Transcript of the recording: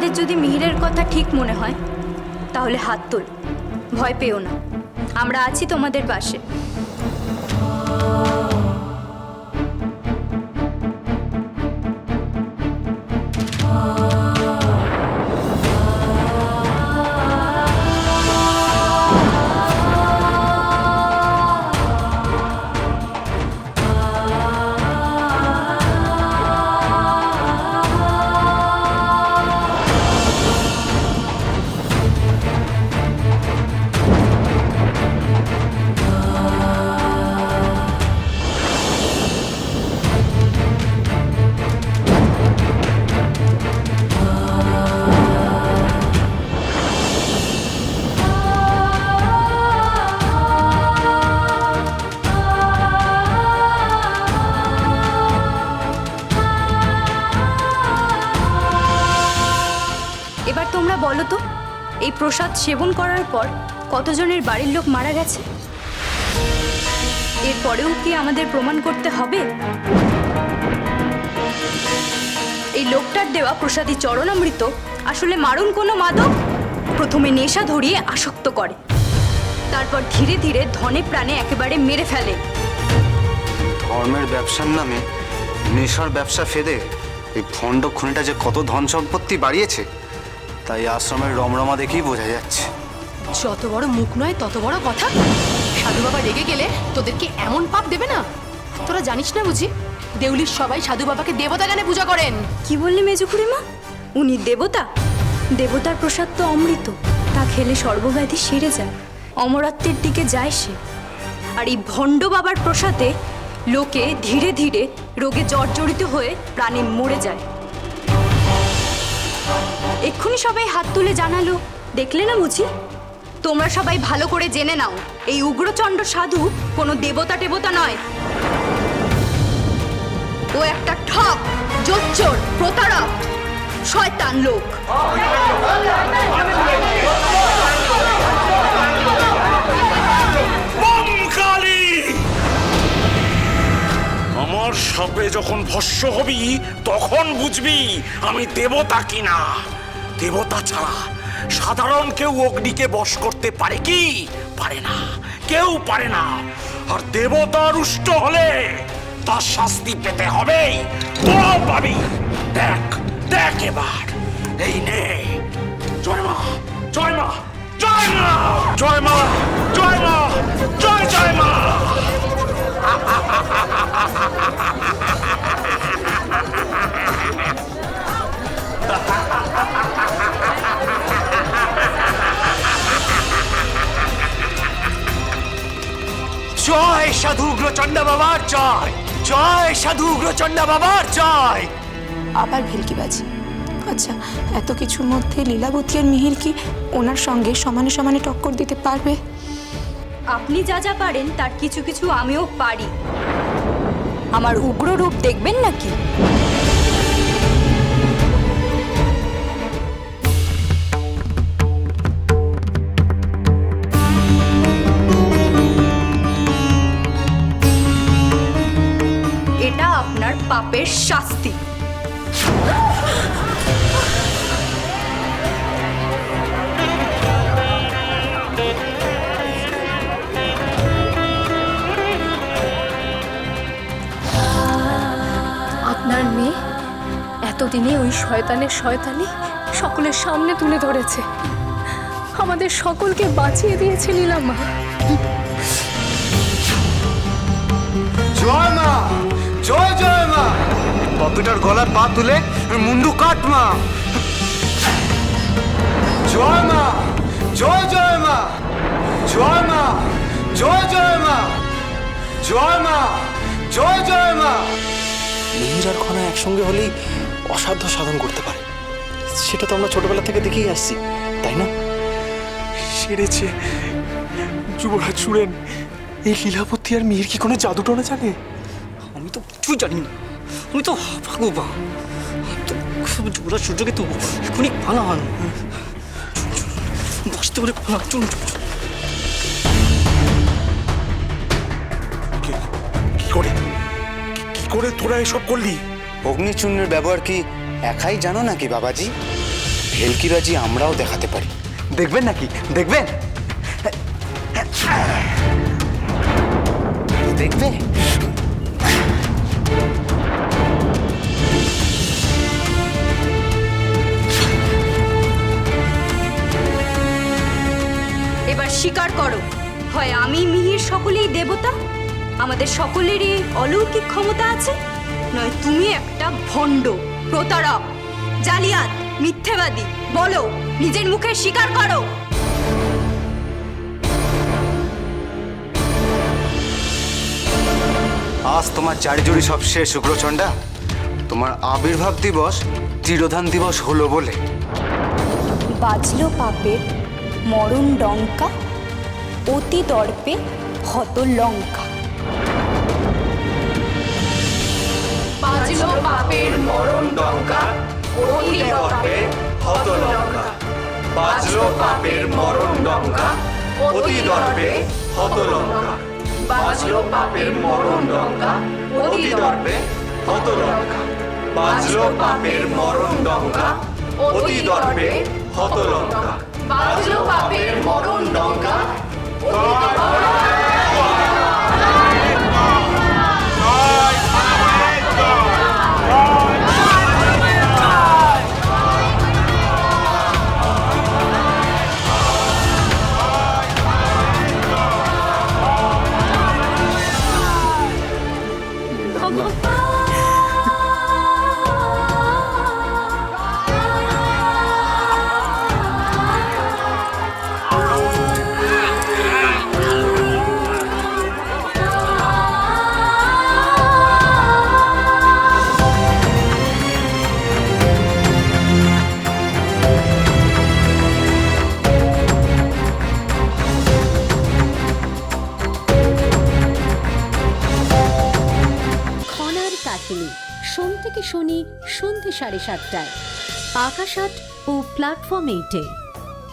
তোমাদের যদি মিহিরের কথা ঠিক মনে হয় তাহলে হাত তোল, ভয় পেও না, আমরা আছি তোমাদের পাশে। এবার তোমরা বলো তো, এই প্রসাদ সেবন করার পর কতজনের বাড়ির লোক মারা গেছে? এরপরেও কি আমাদের প্রমাণ করতে হবে? এই লোকটার দেওয়া প্রসাদী চরণামৃত আসলে মারণ কোনো মাদক। প্রথমে নেশা ধরিয়ে আসক্ত করে, তারপর ধীরে ধীরে ধনে প্রাণে একেবারে মেরে ফেলে। ধর্মের ব্যবসার নামে নেশার ব্যবসা ফেদে এই ভণ্ড খুনিটা যে কত ধন সম্পত্তি বাড়িয়েছে তাই আশ্রমের রমরমা দেখেই বোঝা যাচ্ছে। যত বড় মুখ নয় তত বড় কথা। সাধু বাবা রেগে গেলে তোদেরকে এমন পাপ দেবে না। তোরা জানিস না বুঝি, দেউলির সবাই সাধু বাবাকে দেবতা জ্ঞানে পূজা করেন। কি বললি মেজো খুড়িমা? উনি দেবতা? দেবতার প্রসাদ তো অমৃত, তা খেলে সর্বব্যাধি সেরে যায়, অমরত্বের দিকে যায় সে। আর এই ভণ্ড বাবার প্রসাদে লোকে ধীরে ধীরে রোগে জর্জরিত হয়ে প্রাণে মরে যায়। এক্ষুনি সবাই হাত তুলে জানালো, দেখলে না বুঝি? তোমরা সবাই ভালো করে জেনে নাও, এই উগ্রচণ্ড সাধু কোনো দেবতা টেবতা নয়। ও একটা ঠক, জোচ্চোর, প্রতারক, শয়তান লোক। আমার সাপে যখন ভস্য হবি তখন বুঝবি আমি দেবতা কিনা। দেবতা ছাড়া সাধারণ কেউ অগ্নিকে বশ করতে পারে কি? পারে না, কেউ পারে না। আর দেবতা রুষ্ট হলে তার শাস্তি পেতে হবে, তোরাও পাবি। দেখ দেখ এবার, এই নে। জয় মা, জয় মা, জয় মা, জয় মা, জয় মা, জয় জয় মা। জয় সাধু উগ্রচণ্ডা বাবার জয়, জয় সাধু উগ্রচণ্ডা বাবার জয়। আবার ভেলকিবাজি। আচ্ছা, এত কিছুর মধ্যে লীলাবতী আর মিহির কি ওনার সঙ্গে সমানে সমানে টক্কর দিতে পারবে? আপনি যা যা পারেন তার কিছু কিছু আমিও পারি। আমার উগ্র রূপ দেখবেন নাকি? এটা আপনার পাপের শাস্তি। আপনার মেয়ে এতদিনে ওই শয়তানের শয়তানি সকলের সামনে তুলে ধরেছে, আমাদের সকলকে বাঁচিয়ে দিয়েছে লীলামা। জয় মা, জয় জয় মা। পপিটার গলার পা তুলে মুন্ডু কাট মা। জয় মা, জয় জয় মা, জয় মা, জয় জয় মা, জয় মা, জয় জয় মা। মিহির আর খনা একসঙ্গে হলেই অসাধ্য সাধন করতে পারে, সেটা তো আমরা ছোটবেলা থেকে দেখেই আসছি, তাই না? সেরেছে যুবরাজ সুরেন। এই লীলাবতী আর মিহির কি কোনো জাদু টোনা জানে? আমি তো কিছুই জানি না, আমি তো ভাগবা। যুবরাজ সূর্যকে তো এখনই পালান, বসতে বলে পালান। চলুন কি করে তোরা এসব করলি? অগ্নিচূর্ণের ব্যবহার কি একাই জানো নাকি বাবাজি? ভেলকিবাজি আমরাও দেখাতে পারি। দেখবেন নাকি? দেখবেন? দেখবে? এবার স্বীকার করো, হয় আমি মিহির সকলেই দেবতা, আমাদের সকলেরই অলৌকিক ক্ষমতা আছে, নয় তুমি একটা ভণ্ড, প্রতারক, জালিয়াত, মিথ্যেবাদী। বলো, নিজের মুখে স্বীকার করো। আজ তোমার চারিজুড়ি সব শেষ শুক্রচণ্ডা। তোমার আবির্ভাব দিবস তিরোধান দিবস হলো বলে। বাজলো পাপের মরণ ডঙ্কা, অতি দর্পে হত লঙ্কা। বাজলো পাপের মরণ ডঙ্কা, অতি দর্পে হত লঙ্কা। বাজলো পাপের মরণ ডঙ্কা, অতি দর্পে হত লঙ্কা। বাজলো পাপের মরণ ডঙ্কা, অতি দর্পে হত লঙ্কা। বাজলো পাপের মরণ ডঙ্কা, অতি দর্পে হত লঙ্কা। বাজলো পাপের মরণ ডঙ্কা, খনার কাহিনী, সোম থেকে শনি সন্ধ্যে 7:30টায় আকাশ আট ও প্ল্যাটফর্ম 8-এ।